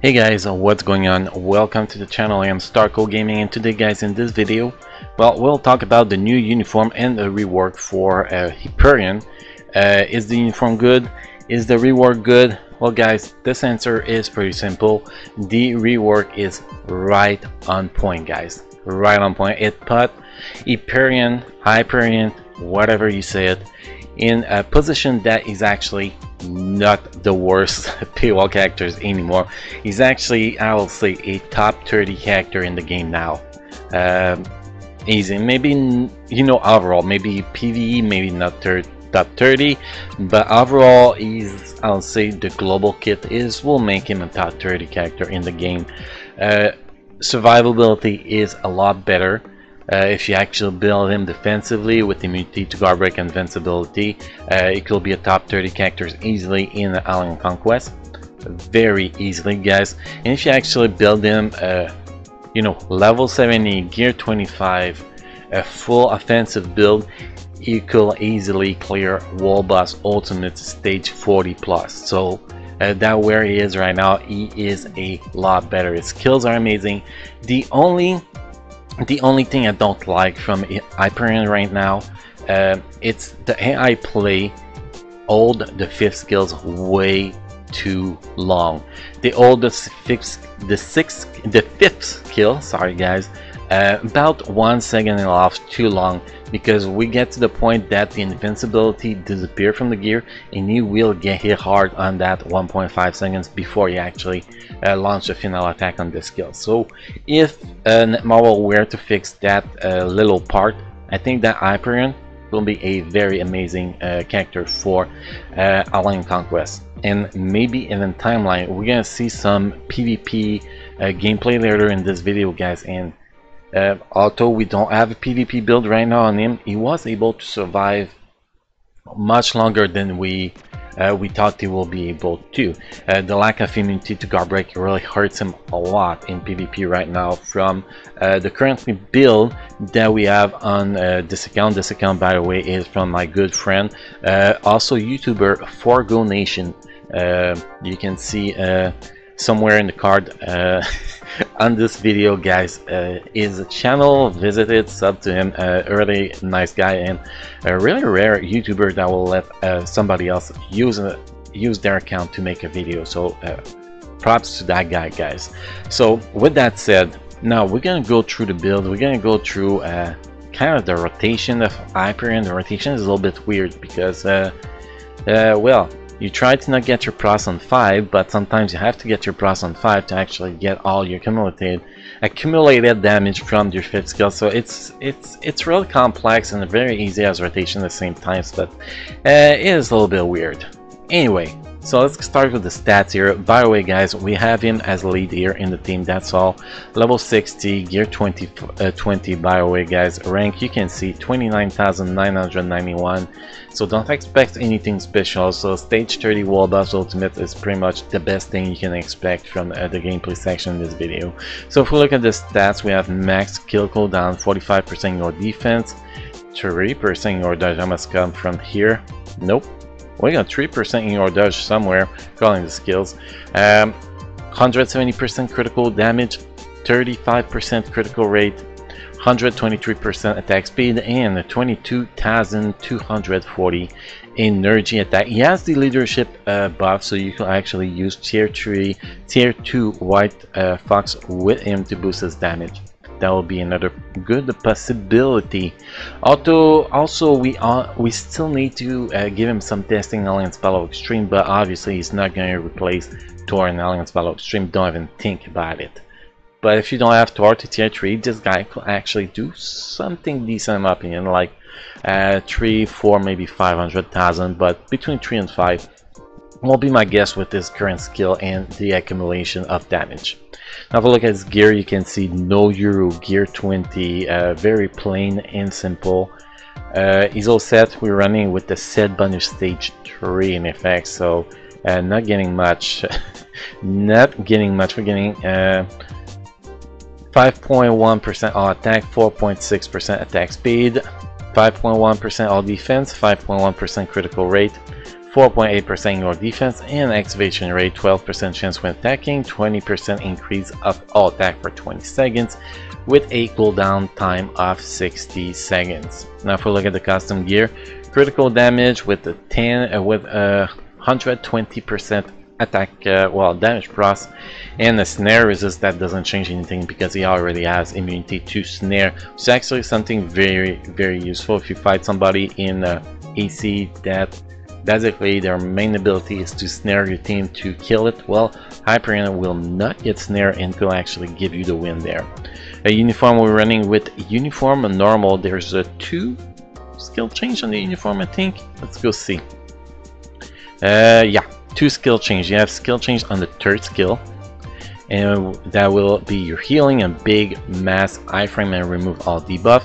Hey guys, what's going on? Welcome to the channel. I am Starco Gaming, and today guys, in this video, we'll talk about the new uniform and the rework for Hyperion. Is the uniform good? Is the rework good? Well guys, this answer is pretty simple. The rework is right on point, guys. Right on point. It put Hyperion, whatever you say it, in a position that is actually not the worst paywall characters anymore. He's actually, I will say, a top 30 character in the game now. Easy, maybe, you know, overall, maybe PvE, maybe not top 30, but overall, he's, I'll say, the global kit will make him a top 30 character in the game. Survivability is a lot better. If you actually build him defensively with immunity to guard break and invincibility, it will be a top 30 characters easily in Alien Conquest, very easily, guys. And if you actually build him, you know, level 70, gear 25, a full offensive build, you could easily clear Wall Boss Ultimate stage 40 plus. So that where he is right now, he is a lot better. His skills are amazing. The only thing I don't like from Hyperion right now, it's the AI play hold the fifth skills way too long. They hold the fifth skill, sorry guys, about 1 second and a half too long, because we get to the point that the invincibility disappears from the gear and you will get hit hard on that 1.5 seconds before you actually launch a final attack on the skill. So if Marvel were to fix that little part, I think that Hyperion will be a very amazing character for Alien Conquest. And maybe in the timeline we're gonna see some PvP gameplay later in this video, guys. And although we don't have a PvP build right now on him, he was able to survive much longer than we thought he will be able to. The lack of immunity to guard break really hurts him a lot in PvP right now from the currently build that we have on this account. This account, by the way, is from my good friend, also YouTuber Forgo Nation. You can see somewhere in the card on this video, guys, his channel. Visit it, sub to him. Really nice guy and a really rare YouTuber that will let somebody else use their account to make a video. So props to that guy, guys. So with that said, now we're gonna go through the build. We're gonna go through kind of the rotation of Hyperion. The rotation is a little bit weird because well, you try to not get your pros on 5, but sometimes you have to get your pros on 5 to actually get all your accumulated damage from your 5th skill. So it's really complex and very easy as rotation at the same time, but it is a little bit weird. Anyway, so let's start with the stats here. By the way, guys, we have him as lead here in the team, that's all. Level 60, gear 20, by the way, guys. Rank, you can see 29,991. So don't expect anything special. So stage 30 Wall Boss Ultimate is pretty much the best thing you can expect from the gameplay section in this video. So if we look at the stats, we have max kill cooldown, 45% your defense, 3% your dodge. I must come from here. Nope. We got 3% in your dodge somewhere, calling the skills. 170% critical damage, 35% critical rate, 123% attack speed, and 22,240 energy attack. He has the leadership buff, so you can actually use tier 3, tier 2 White Fox with him to boost his damage. That will be another good possibility. Although also we still need to give him some testing in Alien Spell Extreme, but obviously he's not going to replace Tor in Alien Spell Extreme. Don't even think about it. But if you don't have Tor to tier 3, this guy could actually do something decent in my opinion, like 3, 4, maybe 500,000, but between 3 and 5 will be my guess with his current skill and the accumulation of damage. Now if we look at his gear, you can see no Euro, gear 20, very plain and simple. He's all set. We're running with the set bonus stage 3 in effect, so not getting much. Not getting much. We're getting 5.1% all attack, 4.6% attack speed, 5.1% all defense, 5.1% critical rate, 4.8% your defense, and activation rate 12% chance when attacking, 20% increase of all attack for 20 seconds with a cooldown time of 60 seconds. Now if we look at the custom gear, critical damage with a 120% attack damage plus, and a snare resist that doesn't change anything because he already has immunity to snare. It's actually something very useful if you fight somebody in AC that basically their main ability is to snare your team to kill it. Well, Hyperion will not get snare and will actually give you the win there. A uniform, we're running with uniform and normal. There's a 2 skill change on the uniform, I think. Let's go see. Yeah, 2 skill change. You have skill change on the 3rd skill, and that will be your healing and big mass iframe and remove all debuff.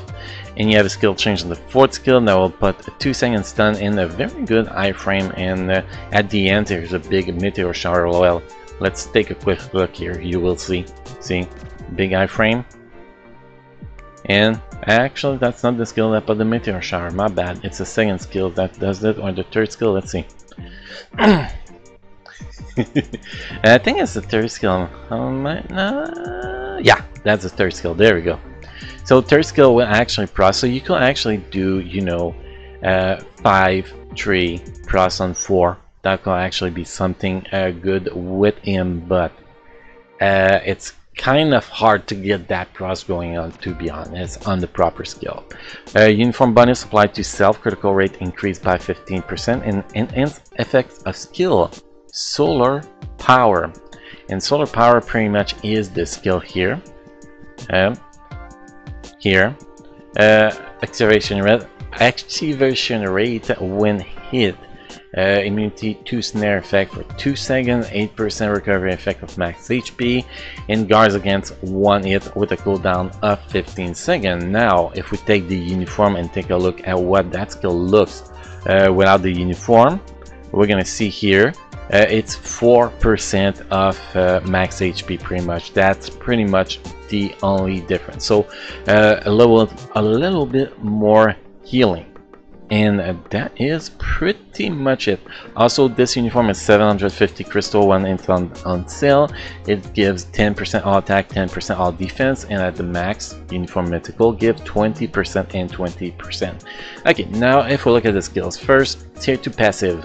And you have a skill change on the 4th skill that will put a 2-second stun in a very good iframe, and at the end there's a big meteor shower. Well, let's take a quick look here. You will see big iframe, and actually that's not the skill that put the meteor shower, my bad. It's the 2nd skill that does it, or the 3rd skill. Let's see. I think it's the 3rd skill. Yeah, that's the 3rd skill. There we go. So 3rd skill will actually cross, so you can actually do, you know, 5, 3, cross on 4. That will actually be something good with him, but it's kind of hard to get that cross going on, to be honest, on the proper skill. Uniform bonus applied to self, critical rate increased by 15%, and enhanced effects of skill, solar power. And solar power pretty much is the skill here. Activation rate when hit, immunity to snare effect for 2 seconds, 8% recovery effect of max HP, and guards against 1 hit with a cooldown of 15 seconds. Now if we take the uniform and take a look at what that skill looks without the uniform, we're gonna see here it's 4% of max HP pretty much. That's pretty much the only difference. So a little bit more healing, and that is pretty much it. Also, this uniform is 750 crystal when it's on sale. It gives 10% all attack, 10% all defense, and at the max uniform mythical give 20% and 20%. Okay, now if we look at the skills first, tier 2 passive.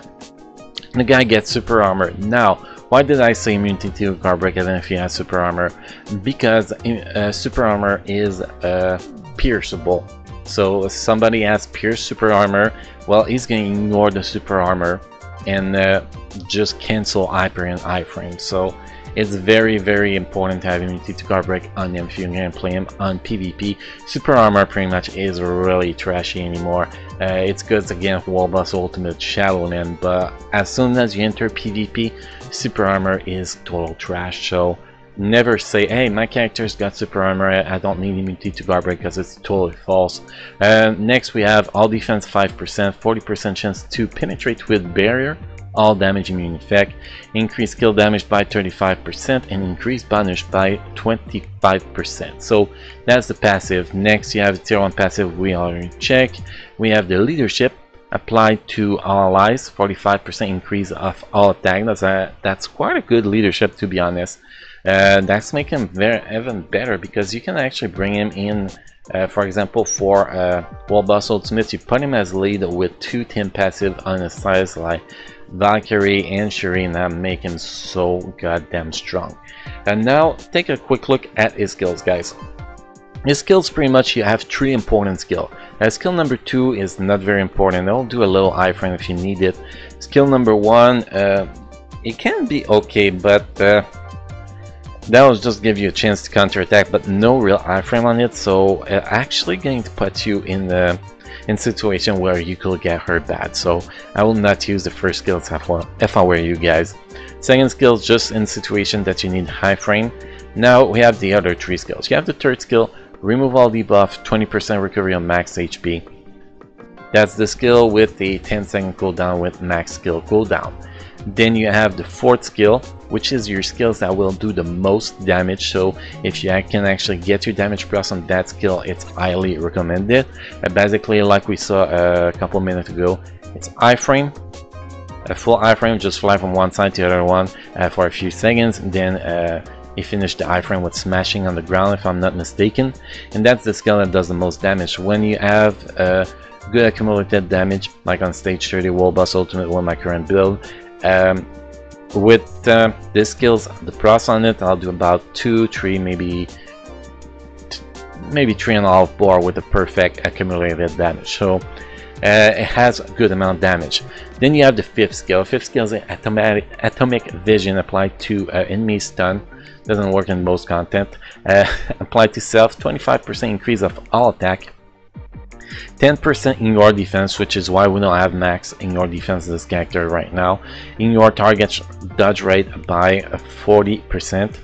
The guy gets super armor. Now, why did I say immunity to guard break even if he has super armor? Because super armor is pierceable. So if somebody has pierced super armor, well, he's going to ignore the super armor and just cancel Hyperion iframe. So it's very important to have immunity to guard break on him if you're going to play him on PvP. Super armor pretty much is really trashy anymore. It's good against wall boss ultimate Shadow Man, but as soon as you enter PvP, super armor is total trash. So never say, hey, my character's got super armor, I don't need immunity to guard break, because it's totally false. Next we have all defense 5%, 40% chance to penetrate with barrier, all damage immune effect, increase skill damage by 35%, and increase banish by 25%. So that's the passive. Next you have the tier 1 passive, we already checked. We have the leadership applied to all allies, 45% increase of all attack. That's quite a good leadership, to be honest. That's making him even better, because you can actually bring him in, for example, for wall boss ultimate, you put him as lead with 2 team passive on his sides like Valkyrie and Shireen, that make him so goddamn strong. And now take a quick look at his skills, guys. His skills, pretty much you have 3 important skills. Skill number 2 is not very important. I'll do a little iframe if you need it. Skill number 1, it can be okay, but that will just give you a chance to counterattack, but no real iframe on it. So actually going to put you in the situation where you could get hurt bad. So I will not use the first skill if I were you guys. Second skill is just in situation that you need high frame. Now we have the other 3 skills. You have the 3rd skill, remove all debuff, 20% recovery on max HP. That's the skill with the 10-second cooldown with max skill cooldown. Then you have the 4th skill, which is your skills that will do the most damage. So if you can actually get your damage plus on that skill, it's highly recommended. Basically, like we saw a couple minutes ago, it's iframe, a full iframe, just fly from one side to the other one for a few seconds, and then he finished the iframe with smashing on the ground, if I'm not mistaken. And that's the skill that does the most damage. When you have good accumulated damage, like on stage 30 Wall Boss Ultimate with my current build, with this skills, the pros on it, I'll do about 2, 3, maybe 3.5 bar with the perfect accumulated damage. So it has a good amount of damage. Then you have the fifth skill. Fifth skill is atomic vision applied to enemy stun. Doesn't work in most content. Applied to self, 25% increase of all attack, 10% in your defense, which is why we don't have max in your defense this character right now. In your target's dodge rate by 40%.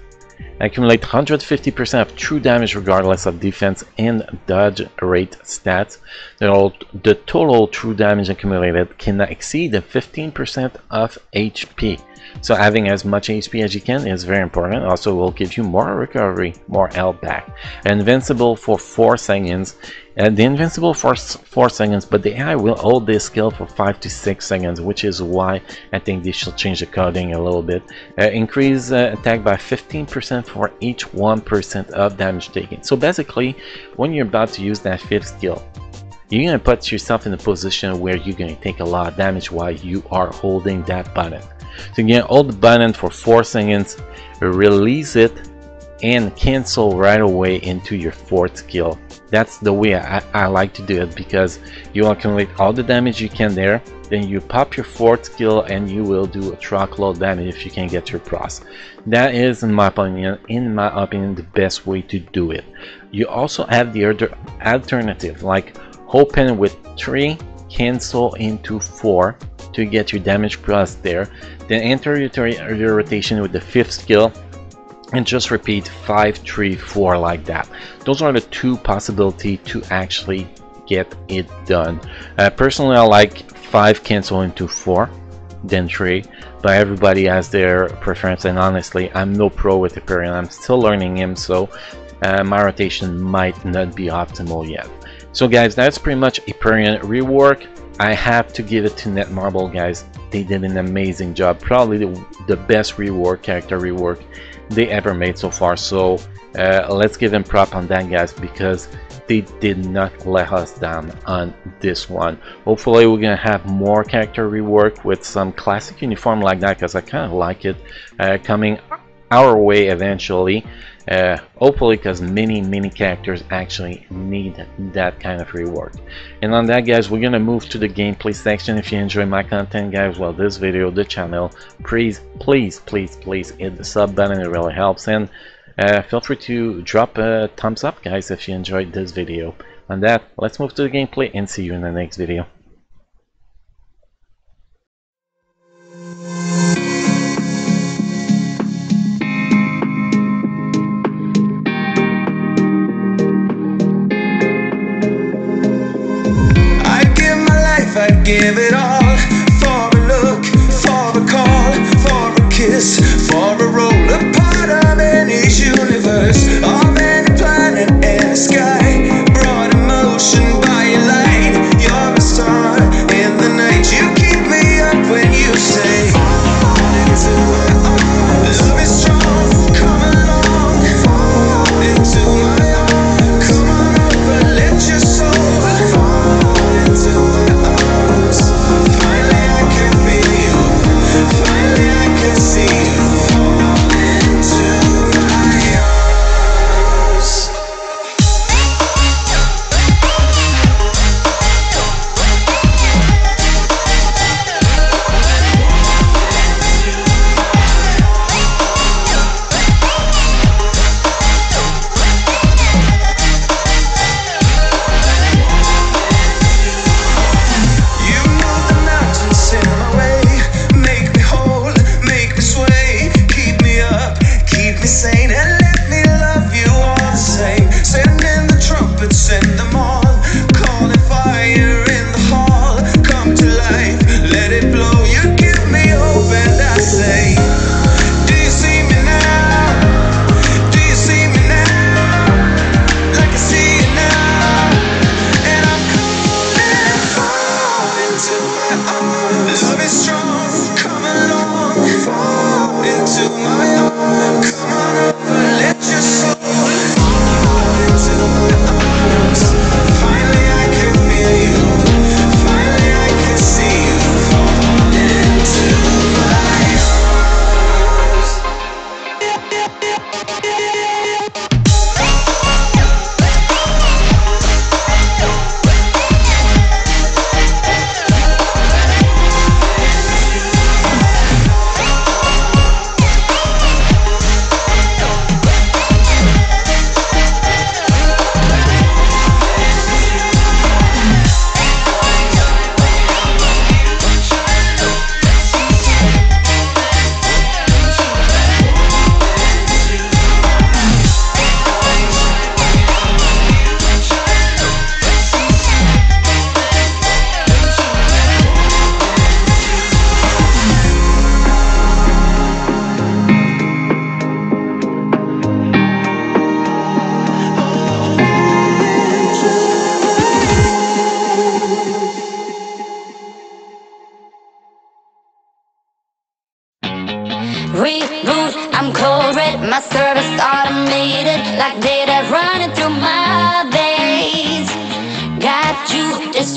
Accumulate 150% of true damage regardless of defense and dodge rate stats. The total true damage accumulated cannot exceed 15% of HP. So having as much HP as you can is very important. Also will give you more recovery, more health back. Invincible for 4 seconds. The invincible for 4 seconds, but the AI will hold this skill for 5 to 6 seconds, which is why I think they should change the coding a little bit. Increase attack by 15% for each 1% of damage taken. So basically, when you're about to use that fifth skill, you're going to put yourself in a position where you're going to take a lot of damage while you are holding that button. So you're going to hold the button for 4 seconds, release it, and cancel right away into your fourth skill. That's the way I like to do it, because you accumulate all the damage you can there, then you pop your fourth skill and you will do a truckload damage if you can get your pros. That is, in my opinion, the best way to do it. You also have the other alternative, like open with 3, cancel into 4 to get your damage pros there, then enter your rotation with the fifth skill and just repeat 5, 3, 4 like that. Those are the two possibilities to actually get it done. Personally, I like 5 cancel into 4, then 3, but everybody has their preference, and honestly, I'm no pro with Hyperion. I'm still learning him, so my rotation might not be optimal yet. So guys, that's pretty much Hyperion rework. I have to give it to Netmarble, guys. They did an amazing job. Probably the best character rework they ever made so far. So let's give them prop on that, guys, because they did not let us down on this one. Hopefully we're gonna have more character rework with some classic uniform like that, because I kind of like it coming our way eventually. Hopefully, because many characters actually need that kind of rework. And on that, guys, we're gonna move to the gameplay section. If you enjoy my content, guys, well, this video, the channel, please hit the sub button. It really helps, and feel free to drop a thumbs up, guys, if you enjoyed this video. On that, let's move to the gameplay and see you in the next video. I'd give it all for a look, for a call, for a kiss, for a roll, a part of any universe, of any planet and the sky, brought in motion by your light. You're a star in the night. You keep me up when you say love is strong. Come along into my arms. Come on over, let your soul fall into my arms.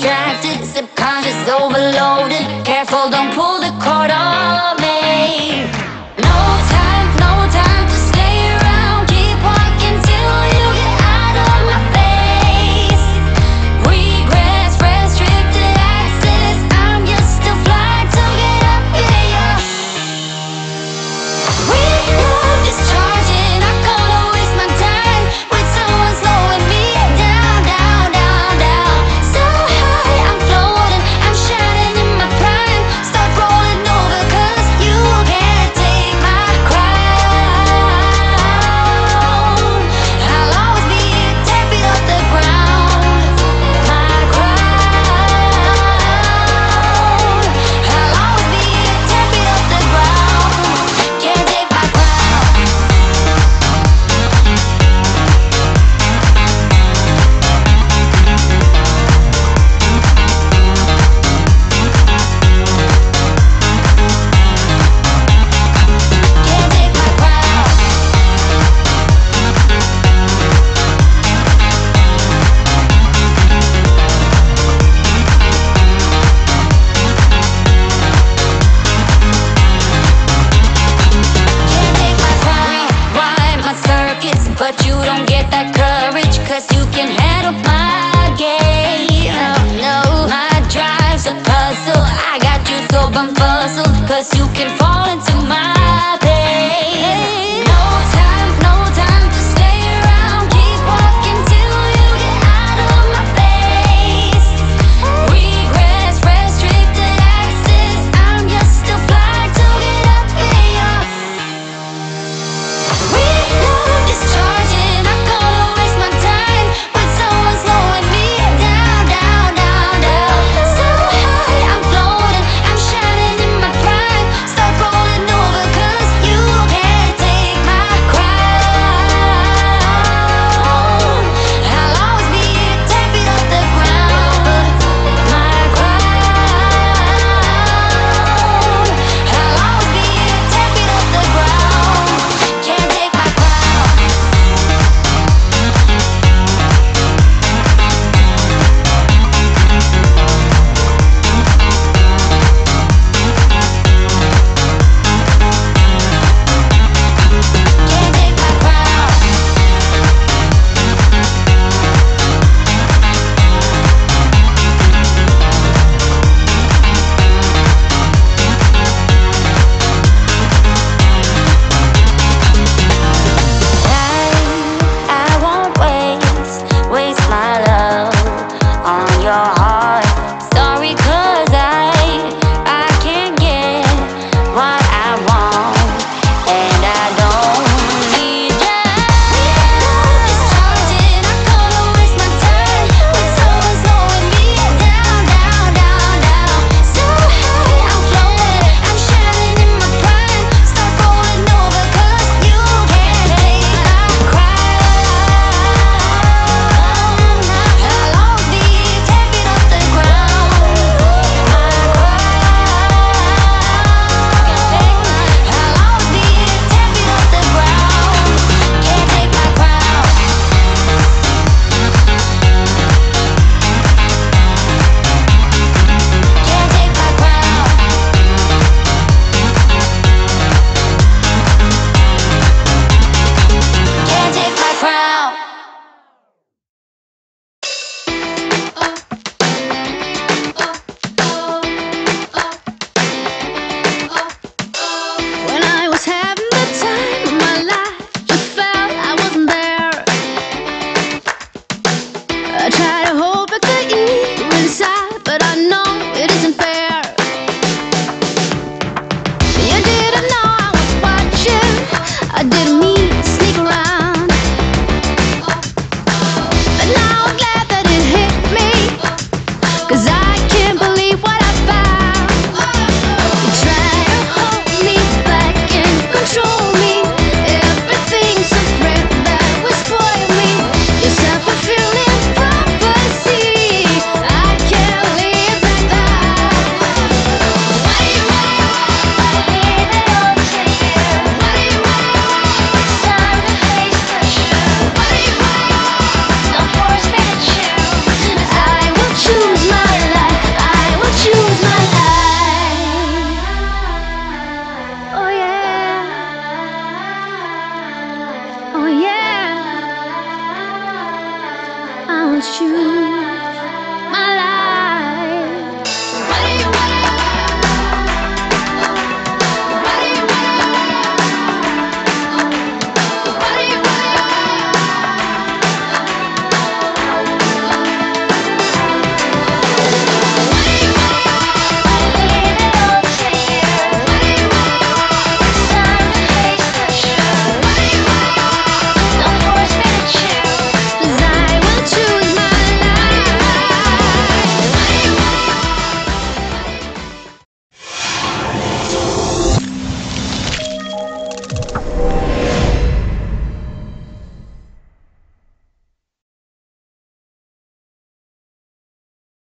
distracted, subconscious overloaded. Careful, don't pull